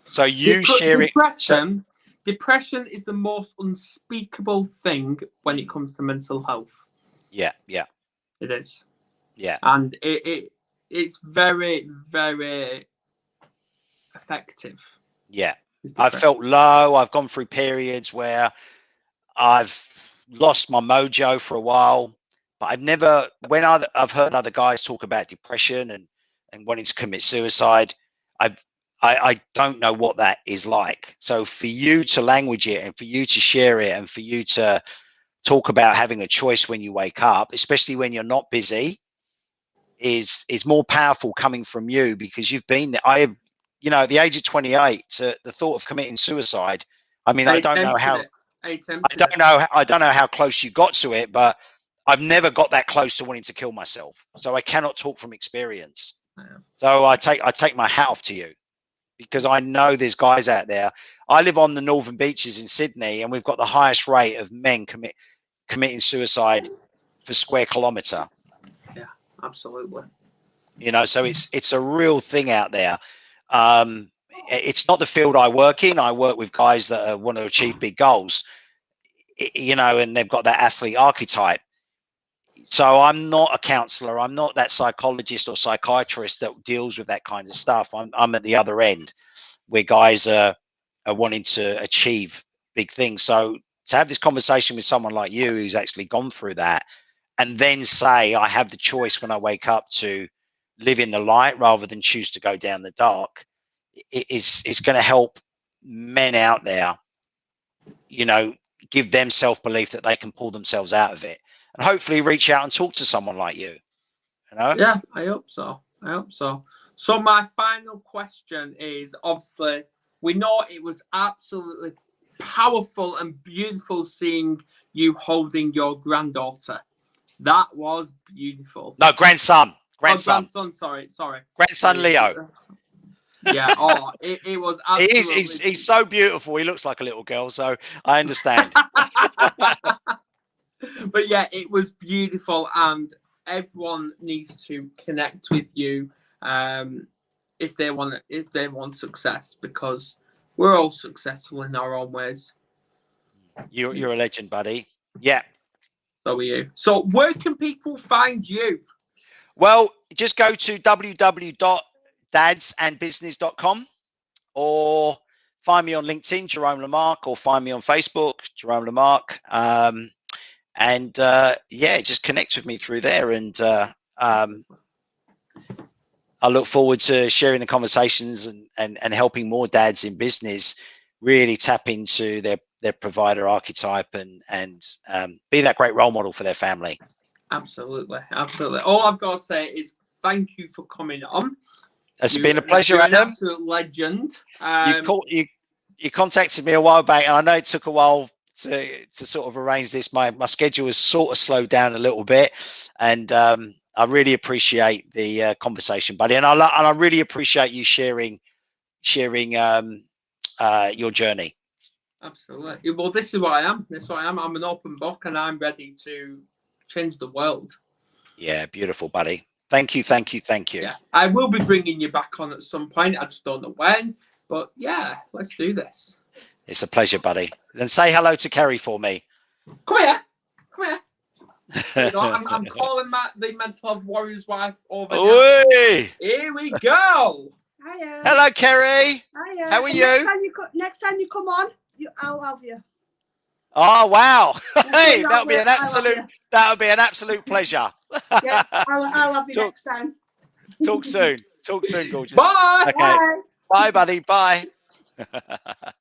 So you share it. Depression is the most unspeakable thing when it comes to mental health. Yeah. It is. Yeah. And it's very, very effective. Yeah. I've felt low. I've gone through periods where I've lost my mojo for a while, but I've never, when I've heard other guys talk about depression and wanting to commit suicide, I don't know what that is like. So for you to language it and for you to share it and for you to talk about having a choice when you wake up, especially when you're not busy, is more powerful coming from you, because you've been there. I have, at the age of 28, the thought of committing suicide. I mean, I don't know how close you got to it, but I've never got that close to wanting to kill myself. So I cannot talk from experience. Yeah. So I take my hat off to you, because I know there's guys out there. I live on the northern beaches in Sydney, and we've got the highest rate of men committing suicide per square kilometre. Yeah, absolutely. So it's a real thing out there. It's not the field I work in. I work with guys that want to achieve big goals, and they've got that athlete archetype. So I'm not a counselor. I'm not that psychologist or psychiatrist that deals with that kind of stuff. I'm at the other end, where guys are wanting to achieve big things. So to have this conversation with someone like you who's actually gone through that, and then say, I have the choice when I wake up to live in the light rather than choose to go down the dark, it's going to help men out there, give them self-belief that they can pull themselves out of it, and hopefully reach out and talk to someone like you. Yeah, I hope so. So my final question is, obviously, we know it was absolutely powerful and beautiful seeing you holding your granddaughter. That was beautiful. No, grandson. Grandson, sorry. Grandson Leo. Yeah, it was absolutely... He's so beautiful. He looks like a little girl, so I understand. But yeah, it was beautiful, and everyone needs to connect with you if they want success, because we're all successful in our own ways. You're a legend, buddy. Yeah. So are you. So where can people find you? Well, just go to www.dadsandbusiness.com, or find me on LinkedIn, Jerome Lamarque, or find me on Facebook, Jerome Lamarque. Just connect with me through there. And I look forward to sharing the conversations and helping more dads in business really tap into their provider archetype and be that great role model for their family. Absolutely. All I've got to say is thank you for coming on. It's been a pleasure, Adam. You're an absolute legend. You contacted me a while back, and I know it took a while to sort of arrange this. My schedule has sort of slowed down a little bit, and I really appreciate the conversation, buddy. And I really appreciate you sharing your journey. Absolutely. Well, this is what I am. I'm an open book, and I'm ready to change the world. Yeah, beautiful, buddy. Thank you. Yeah, I will be bringing you back on at some point. I just don't know when, but yeah, let's do this. It's a pleasure, buddy. Then say hello to Kerry for me. Come here. I'm calling the mental health warrior's wife over there. Here we go. Hiya. Hello, Kerry. Hiya. How are you? Next time you come on, I'll have you. Oh wow! Hey, that'll be an absolute pleasure. Yeah, I'll have you next time. Talk soon, gorgeous. Bye. Okay. Bye. Bye, buddy. Bye.